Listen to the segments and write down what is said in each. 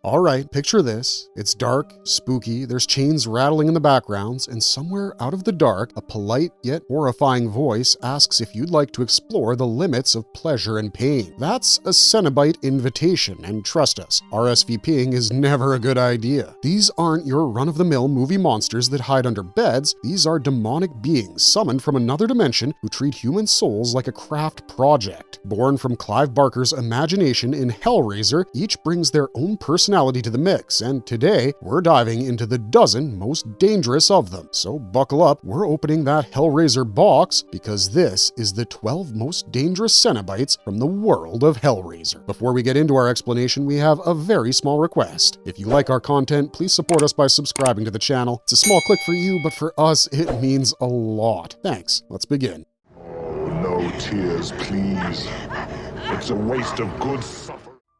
Alright, picture this. It's dark, spooky, there's chains rattling in the backgrounds, and somewhere out of the dark, a polite yet horrifying voice asks if you'd like to explore the limits of pleasure and pain. That's a Cenobite invitation, and trust us, RSVP-ing is never a good idea. These aren't your run-of-the-mill movie monsters that hide under beds. These are demonic beings summoned from another dimension who treat human souls like a craft project. Born from Clive Barker's imagination in Hellraiser, each brings their own personality to the mix, and today we're diving into the dozen most dangerous of them. So buckle up, we're opening that Hellraiser box because this is the 12 most dangerous Cenobites from the world of Hellraiser. Before we get into our explanation, we have a very small request. If you like our content, please support us by subscribing to the channel. It's a small click for you, but for us, it means a lot. Thanks. Let's begin. Oh, no tears, please. It's a waste of good suffering.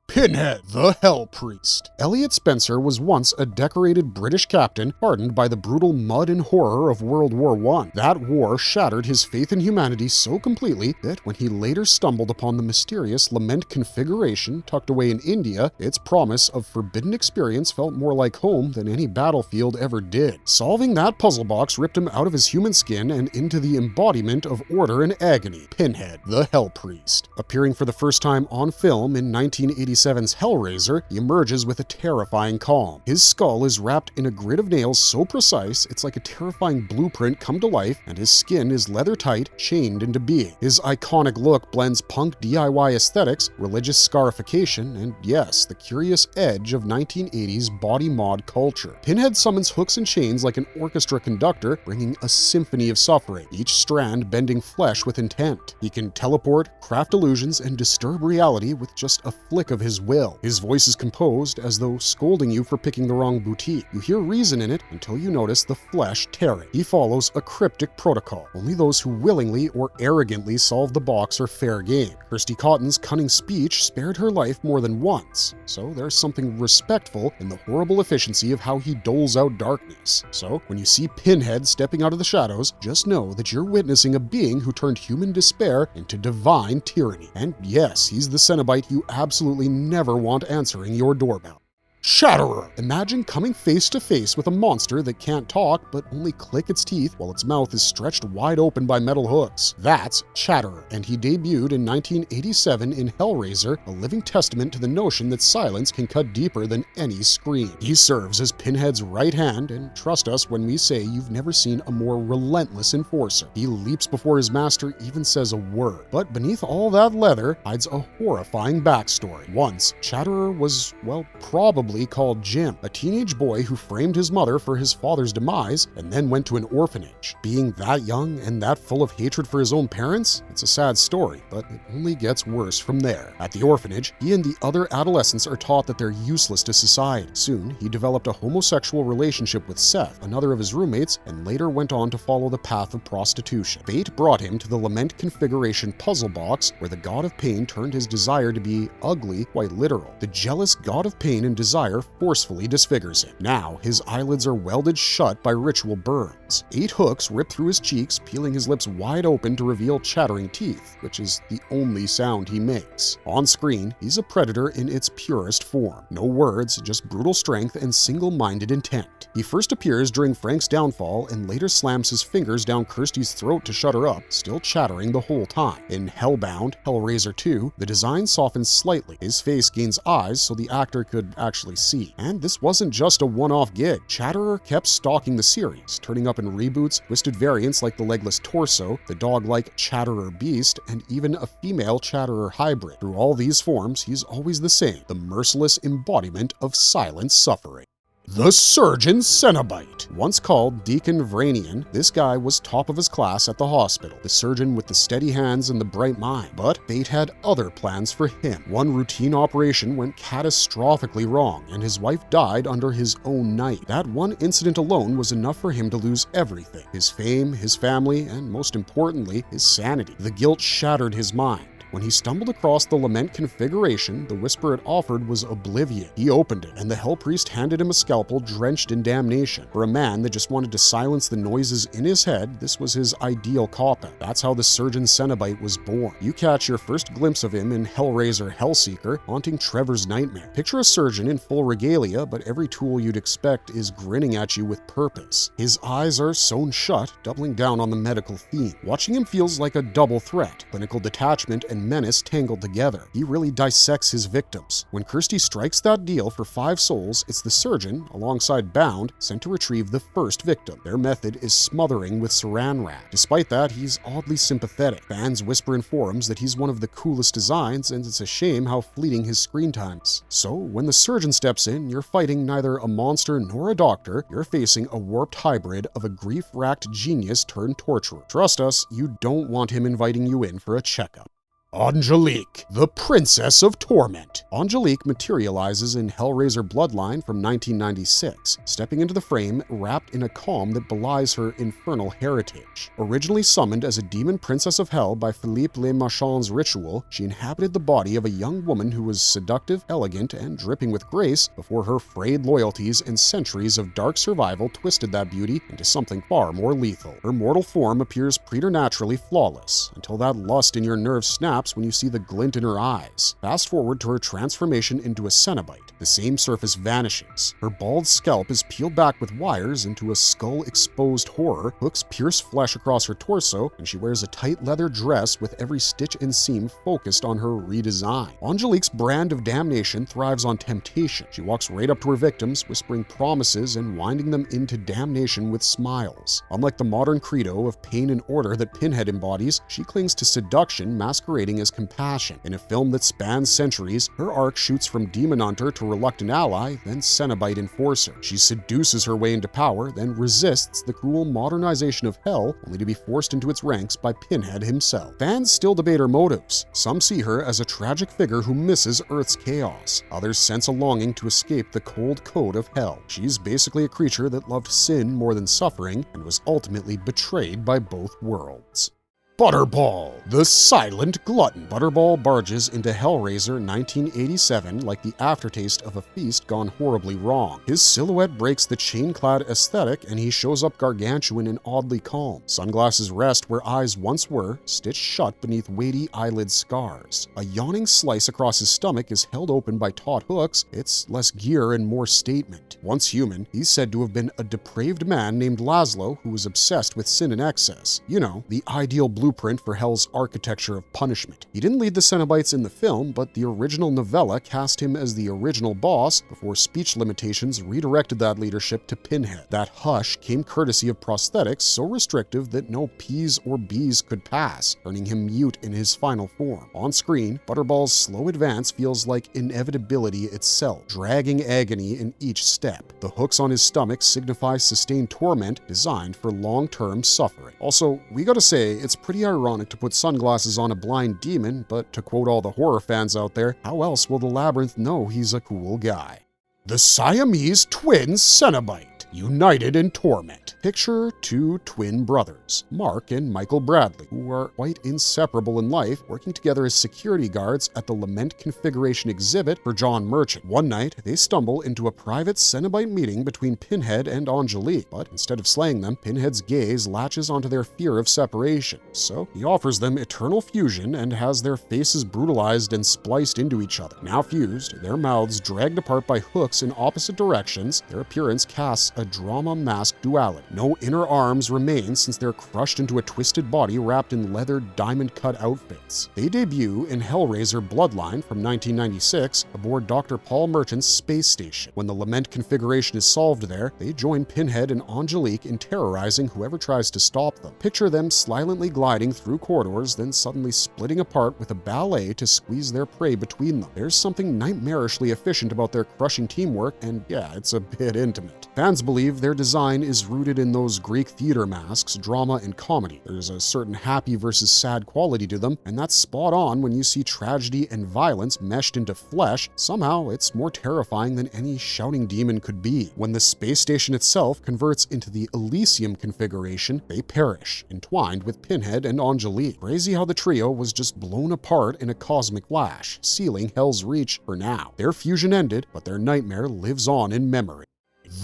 Pinhead, the Hell Priest. Elliot Spencer was once a decorated British captain hardened by the brutal mud and horror of World War I. That war shattered his faith in humanity so completely that when he later stumbled upon the mysterious lament configuration tucked away in India, its promise of forbidden experience felt more like home than any battlefield ever did. Solving that puzzle box ripped him out of his human skin and into the embodiment of order and agony, Pinhead, the Hell Priest. Appearing for the first time on film in 1987's Hellraiser, he emerges with a terrifying calm. His skull is wrapped in a grid of nails so precise it's like a terrifying blueprint come to life, and his skin is leather-tight, chained into being. His iconic look blends punk DIY aesthetics, religious scarification, and yes, the curious edge of 1980s body mod culture. Pinhead summons hooks and chains like an orchestra conductor, bringing a symphony of suffering, each strand bending flesh with intent. He can teleport, craft illusions, and disturb reality with just a flick of his will. His voice is composed as though scolding you for picking the wrong boutique. You hear reason in it until you notice the flesh tearing. He follows a cryptic protocol. Only those who willingly or arrogantly solve the box are fair game. Kirsty Cotton's cunning speech spared her life more than once, so there's something respectful in the horrible efficiency of how he doles out darkness. So when you see Pinhead stepping out of the shadows, just know that you're witnessing a being who turned human despair into divine tyranny. And yes, he's the Cenobite you absolutely never want answering your doorbell. Chatterer. Imagine coming face to face with a monster that can't talk but only click its teeth while its mouth is stretched wide open by metal hooks. That's Chatterer, and he debuted in 1987 in Hellraiser, a living testament to the notion that silence can cut deeper than any scream. He serves as Pinhead's right hand, and trust us when we say you've never seen a more relentless enforcer. He leaps before his master even says a word. But beneath all that leather hides a horrifying backstory. Once, Chatterer was, well, probably called Jim, a teenage boy who framed his mother for his father's demise and then went to an orphanage. Being that young and that full of hatred for his own parents, it's a sad story, but it only gets worse from there. At the orphanage, he and the other adolescents are taught that they're useless to society. Soon, he developed a homosexual relationship with Seth, another of his roommates, and later went on to follow the path of prostitution. Fate brought him to the Lament Configuration puzzle box, where the god of pain turned his desire to be ugly quite literal. The jealous god of pain and desire forcefully disfigures him. Now, his eyelids are welded shut by ritual burns. 8 hooks rip through his cheeks, peeling his lips wide open to reveal chattering teeth, which is the only sound he makes. On screen, he's a predator in its purest form. No words, just brutal strength and single-minded intent. He first appears during Frank's downfall and later slams his fingers down Kirsty's throat to shut her up, still chattering the whole time. In Hellbound, Hellraiser 2, the design softens slightly. His face gains eyes so the actor could actually see. And this wasn't just a one-off gig. Chatterer kept stalking the series, turning up in reboots, twisted variants like the Legless Torso, the dog-like Chatterer Beast, and even a female Chatterer hybrid. Through all these forms, he's always the same, the merciless embodiment of silent suffering. The Surgeon Cenobite. Once called Deacon Vranian, this guy was top of his class at the hospital, the surgeon with the steady hands and the bright mind. But fate had other plans for him. One routine operation went catastrophically wrong, and his wife died under his own knife. That one incident alone was enough for him to lose everything: his fame, his family, and most importantly, his sanity. The guilt shattered his mind. When he stumbled across the lament configuration, the whisper it offered was oblivion. He opened it, and the Hell Priest handed him a scalpel drenched in damnation. For a man that just wanted to silence the noises in his head, this was his ideal cop-out. That's how the surgeon Cenobite was born. You catch your first glimpse of him in Hellraiser Hellseeker, haunting Trevor's nightmare. Picture a surgeon in full regalia, but every tool you'd expect is grinning at you with purpose. His eyes are sewn shut, doubling down on the medical theme. Watching him feels like a double threat, clinical detachment and menace tangled together. He really dissects his victims. When Kirsty strikes that deal for 5 souls, it's the surgeon, alongside Bound, sent to retrieve the first victim. Their method is smothering with saran wrap. Despite that, he's oddly sympathetic. Fans whisper in forums that he's one of the coolest designs, and it's a shame how fleeting his screen time is. So, when the surgeon steps in, you're fighting neither a monster nor a doctor. You're facing a warped hybrid of a grief-racked genius turned torturer. Trust us, you don't want him inviting you in for a checkup. Anjelique, the Princess of Torment. Anjelique materializes in Hellraiser Bloodline from 1996, stepping into the frame wrapped in a calm that belies her infernal heritage. Originally summoned as a demon princess of hell by Philippe Le Marchand's ritual, she inhabited the body of a young woman who was seductive, elegant, and dripping with grace before her frayed loyalties and centuries of dark survival twisted that beauty into something far more lethal. Her mortal form appears preternaturally flawless, until that lust in your nerves snaps when you see the glint in her eyes. Fast forward to her transformation into a Cenobite. The same surface vanishes. Her bald scalp is peeled back with wires into a skull-exposed horror, hooks pierce flesh across her torso, and she wears a tight leather dress with every stitch and seam focused on her redesign. Angelique's brand of damnation thrives on temptation. She walks right up to her victims, whispering promises and winding them into damnation with smiles. Unlike the modern credo of pain and order that Pinhead embodies, she clings to seduction masquerading as compassion. In a film that spans centuries, her arc shoots from demon hunter to reluctant ally, then Cenobite enforcer. She seduces her way into power, then resists the cruel modernization of hell, only to be forced into its ranks by Pinhead himself. Fans still debate her motives. Some see her as a tragic figure who misses Earth's chaos. Others sense a longing to escape the cold code of hell. She's basically a creature that loved sin more than suffering and was ultimately betrayed by both worlds. Butterball, the Silent Glutton. Butterball barges into Hellraiser 1987 like the aftertaste of a feast gone horribly wrong. His silhouette breaks the chain-clad aesthetic, and he shows up gargantuan and oddly calm. Sunglasses rest where eyes once were, stitched shut beneath weighty eyelid scars. A yawning slice across his stomach is held open by taut hooks. It's less gear and more statement. Once human, he's said to have been a depraved man named Laszlo who was obsessed with sin and excess. You know, the ideal blueprint for Hell's architecture of punishment. He didn't lead the Cenobites in the film, but the original novella cast him as the original boss before speech limitations redirected that leadership to Pinhead. That hush came courtesy of prosthetics so restrictive that no P's or B's could pass, turning him mute in his final form. On screen, Butterball's slow advance feels like inevitability itself, dragging agony in each step. The hooks on his stomach signify sustained torment designed for long-term suffering. Also, we gotta say, it's pretty ironic to put sunglasses on a blind demon, but to quote all the horror fans out there, how else will the Labyrinth know he's a cool guy? The Siamese twin Cenobite, united in torment. Picture 2 twin brothers, Mark and Michael Bradley, who are quite inseparable in life, working together as security guards at the Lament Configuration exhibit for John Merchant. One night, they stumble into a private Cenobite meeting between Pinhead and Anjelique, but instead of slaying them, Pinhead's gaze latches onto their fear of separation. So he offers them eternal fusion and has their faces brutalized and spliced into each other. Now fused, their mouths dragged apart by hooks in opposite directions, their appearance casts a drama-masked duality. No inner arms remain since they're crushed into a twisted body wrapped in leather diamond-cut outfits. They debut in Hellraiser Bloodline from 1996 aboard Dr. Paul Merchant's space station. When the Lament configuration is solved there, they join Pinhead and Anjelique in terrorizing whoever tries to stop them. Picture them silently gliding through corridors, then suddenly splitting apart with a ballet to squeeze their prey between them. There's something nightmarishly efficient about their crushing teamwork, and yeah, it's a bit intimate. Fans believe believe their design is rooted in those Greek theater masks, drama, and comedy. There's a certain happy versus sad quality to them, and that's spot on when you see tragedy and violence meshed into flesh. Somehow, it's more terrifying than any shouting demon could be. When the space station itself converts into the Elysium configuration, they perish, entwined with Pinhead and Anjelique. Crazy how the trio was just blown apart in a cosmic lash, sealing Hell's Reach for now. Their fusion ended, but their nightmare lives on in memory.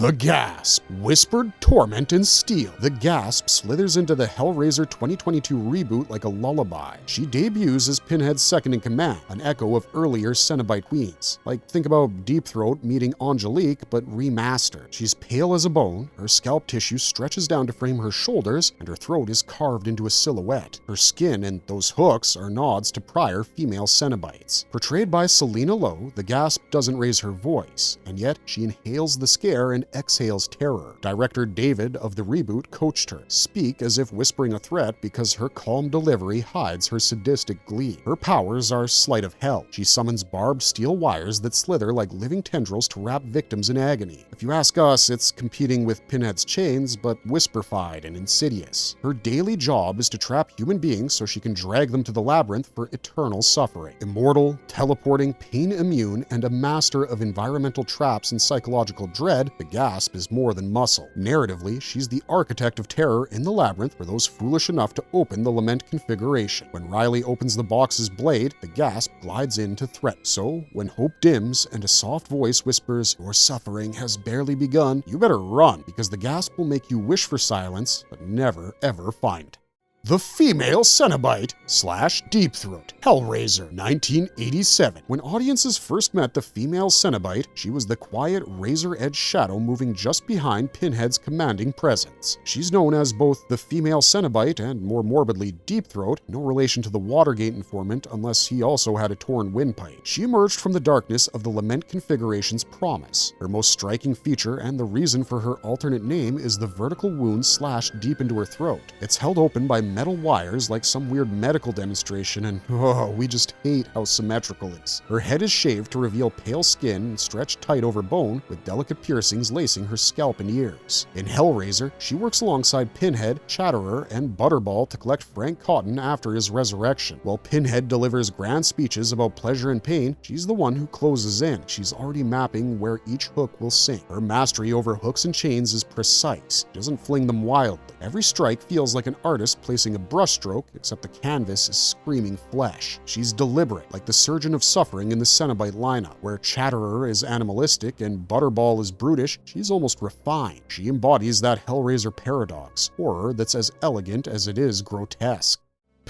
The Gasp. Whispered torment and steel. The Gasp slithers into the Hellraiser 2022 reboot like a lullaby. She debuts as Pinhead's second-in-command, an echo of earlier Cenobite queens. Like, think about Deep Throat meeting Anjelique, but remastered. She's pale as a bone, her scalp tissue stretches down to frame her shoulders, and her throat is carved into a silhouette. Her skin and those hooks are nods to prior female Cenobites. Portrayed by Selena Lowe, the Gasp doesn't raise her voice, and yet she inhales the scare and exhales terror. Director David of the reboot coached her. Speak as if whispering a threat because her calm delivery hides her sadistic glee. Her powers are sleight of hell. She summons barbed steel wires that slither like living tendrils to wrap victims in agony. If you ask us, it's competing with Pinhead's chains, but whisperfied and insidious. Her daily job is to trap human beings so she can drag them to the labyrinth for eternal suffering. Immortal, teleporting, pain immune, and a master of environmental traps and psychological dread, the Gasp is more than muscle. Narratively, she's the architect of terror in the labyrinth for those foolish enough to open the Lament configuration. When Riley opens the box's blade, the Gasp glides in to threaten. So, when hope dims and a soft voice whispers, "Your suffering has barely begun," you better run, because the Gasp will make you wish for silence, but never ever find it. The Female Cenobite / Deep Throat. Hellraiser, 1987. When audiences first met the female Cenobite, she was the quiet, razor-edged shadow moving just behind Pinhead's commanding presence. She's known as both the female Cenobite and, more morbidly, Deep Throat, no relation to the Watergate informant unless he also had a torn windpipe. She emerged from the darkness of the Lament configuration's promise. Her most striking feature and the reason for her alternate name is the vertical wound slashed deep into her throat. It's held open by metal wires like some weird medical demonstration, and we just hate how symmetrical it is. Her head is shaved to reveal pale skin and stretched tight over bone, with delicate piercings lacing her scalp and ears. In Hellraiser, she works alongside Pinhead, Chatterer, and Butterball to collect Frank Cotton after his resurrection. While Pinhead delivers grand speeches about pleasure and pain, she's the one who closes in. She's already mapping where each hook will sink. Her mastery over hooks and chains is precise. She doesn't fling them wildly. Every strike feels like an artist placing a brushstroke, except the canvas is screaming flesh. She's deliberate, like the surgeon of suffering in the Cenobite lineup. Where Chatterer is animalistic and Butterball is brutish, she's almost refined. She embodies that Hellraiser paradox, horror that's as elegant as it is grotesque.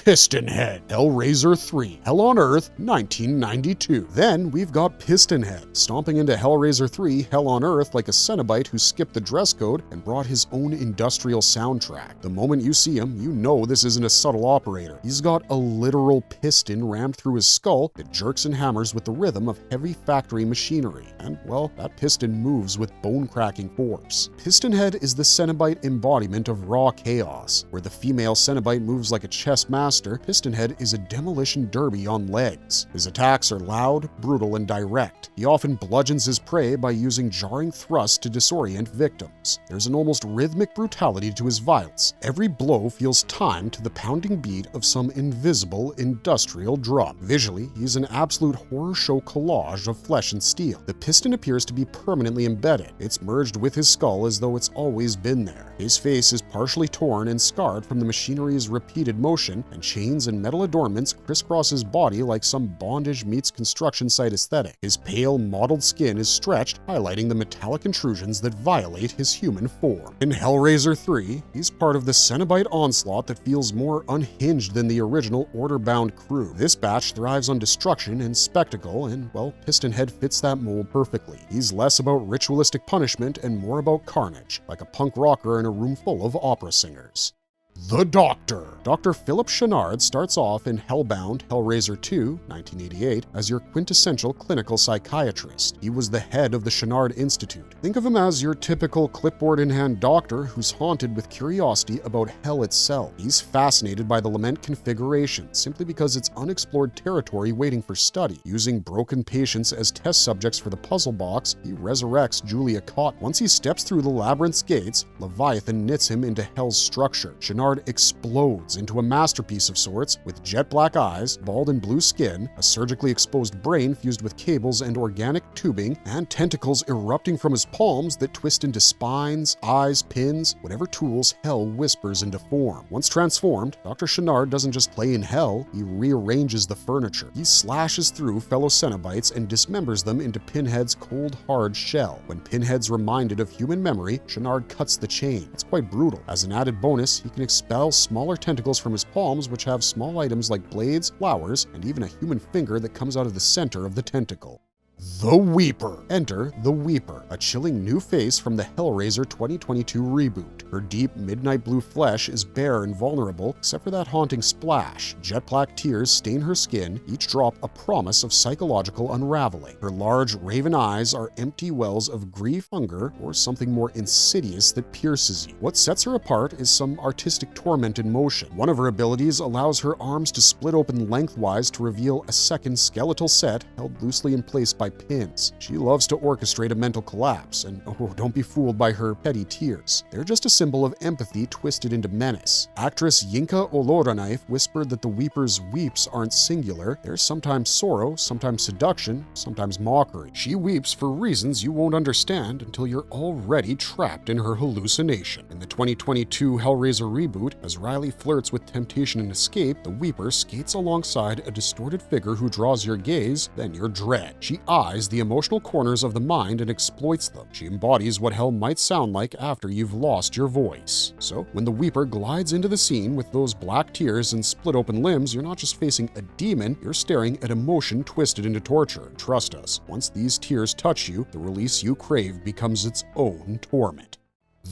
Piston Head. Hellraiser 3. Hell on Earth, 1992. Then we've got Piston Head, stomping into Hellraiser 3 Hell on Earth like a Cenobite who skipped the dress code and brought his own industrial soundtrack. The moment you see him, you know this isn't a subtle operator. He's got a literal piston rammed through his skull that jerks and hammers with the rhythm of heavy factory machinery. And, well, that piston moves with bone-cracking force. Piston Head is the Cenobite embodiment of raw chaos. Where the female Cenobite moves like a chess master, Piston Head is a demolition derby on legs. His attacks are loud, brutal, and direct. He often bludgeons his prey by using jarring thrusts to disorient victims. There's an almost rhythmic brutality to his violence. Every blow feels timed to the pounding beat of some invisible industrial drum. Visually, he's an absolute horror show collage of flesh and steel. The piston appears to be permanently embedded. It's merged with his skull as though it's always been there. His face is partially torn and scarred from the machinery's repeated motion, and chains and metal adornments crisscross his body like some bondage meets construction site aesthetic. His pale, mottled skin is stretched, highlighting the metallic intrusions that violate his human form. In Hellraiser 3, he's part of the Cenobite onslaught that feels more unhinged than the original order-bound crew. This batch thrives on destruction and spectacle, and, well, Piston Head fits that mold perfectly. He's less about ritualistic punishment and more about carnage, like a punk rocker in a room full of opera singers. The Doctor. Dr. Philip Chenard starts off in Hellbound, Hellraiser 2, 1988, as your quintessential clinical psychiatrist. He was the head of the Chenard Institute. Think of him as your typical clipboard-in-hand doctor who's haunted with curiosity about hell itself. He's fascinated by the lament configuration, simply because it's unexplored territory waiting for study. Using broken patients as test subjects for the puzzle box, he resurrects Julia Cotton. Once he steps through the labyrinth's gates, Leviathan knits him into hell's structure. Chenard explodes into a masterpiece of sorts with jet black eyes, bald and blue skin, a surgically exposed brain fused with cables and organic tubing, and tentacles erupting from his palms that twist into spines, eyes, pins, whatever tools hell whispers into form. Once transformed, Dr. Chenard doesn't just play in hell, he rearranges the furniture. He slashes through fellow Cenobites and dismembers them into Pinhead's cold, hard shell. When Pinhead's reminded of human memory, Chenard cuts the chain. It's quite brutal. As an added bonus, he can expel smaller tentacles from his palms, which have small items like blades, flowers, and even a human finger that comes out of the center of the tentacle. The Weeper. Enter the Weeper, a chilling new face from the Hellraiser 2022 reboot. Her deep midnight blue flesh is bare and vulnerable, except for that haunting splash. Jet black tears stain her skin, each drop a promise of psychological unraveling. Her large raven eyes are empty wells of grief, hunger, or something more insidious that pierces you. What sets her apart is some artistic torment in motion. One of her abilities allows her arms to split open lengthwise to reveal a second skeletal set held loosely in place by pins. She loves to orchestrate a mental collapse, and don't be fooled by her petty tears. They're just a symbol of empathy twisted into menace. Actress Yinka Oloranknife whispered that the Weeper's weeps aren't singular. There's sometimes sorrow, sometimes seduction, sometimes mockery. She weeps for reasons you won't understand until you're already trapped in her hallucination. In the 2022 Hellraiser reboot, as Riley flirts with temptation and escape, the Weeper skates alongside a distorted figure who draws your gaze, then your dread. She eyes the emotional corners of the mind and exploits them. She embodies what hell might sound like after you've lost your voice. So, when the Weeper glides into the scene with those black tears and split open limbs, you're not just facing a demon, you're staring at emotion twisted into torture. Trust us, once these tears touch you, the release you crave becomes its own torment.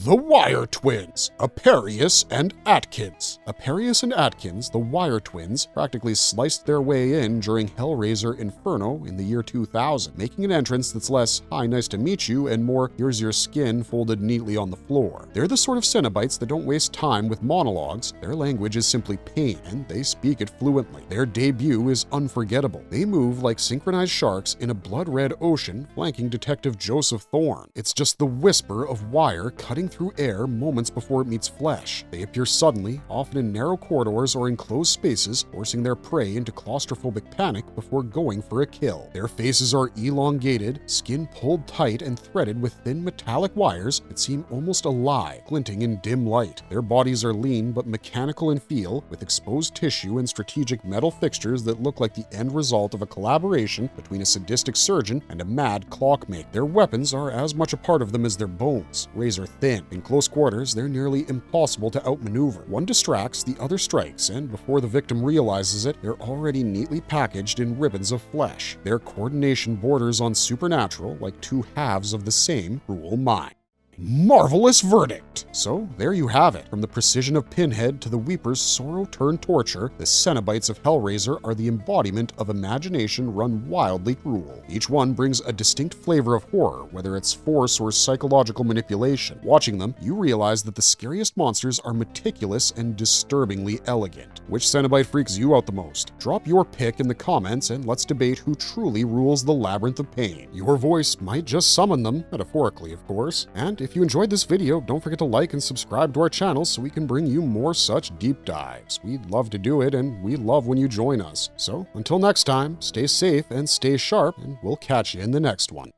The Wire Twins, Aparius and Atkins. Aparius and Atkins, the Wire Twins, practically sliced their way in during Hellraiser Inferno in the year 2000, making an entrance that's less, "Hi, nice to meet you," and more, "Here's your skin folded neatly on the floor." They're the sort of Cenobites that don't waste time with monologues. Their language is simply pain, and they speak it fluently. Their debut is unforgettable. They move like synchronized sharks in a blood-red ocean, flanking Detective Joseph Thorne. It's just the whisper of wire cutting through air moments before it meets flesh. They appear suddenly, often in narrow corridors or enclosed spaces, forcing their prey into claustrophobic panic before going for a kill. Their faces are elongated, skin pulled tight and threaded with thin metallic wires that seem almost alive, glinting in dim light. Their bodies are lean but mechanical in feel, with exposed tissue and strategic metal fixtures that look like the end result of a collaboration between a sadistic surgeon and a mad clockmaker. Their weapons are as much a part of them as their bones, razor thin. In close quarters, they're nearly impossible to outmaneuver. One distracts, the other strikes, and before the victim realizes it, they're already neatly packaged in ribbons of flesh. Their coordination borders on supernatural, like two halves of the same cruel mind. Marvelous verdict! So there you have it. From the precision of Pinhead to the Weeper's sorrow-turned-torture, the Cenobites of Hellraiser are the embodiment of imagination run wildly cruel. Each one brings a distinct flavor of horror, whether it's force or psychological manipulation. Watching them, you realize that the scariest monsters are meticulous and disturbingly elegant. Which Cenobite freaks you out the most? Drop your pick in the comments and let's debate who truly rules the labyrinth of pain. Your voice might just summon them, metaphorically of course. And if you enjoyed this video, don't forget to like and subscribe to our channel so we can bring you more such deep dives. We'd love to do it, and we love when you join us. So until next time, stay safe and stay sharp, and we'll catch you in the next one.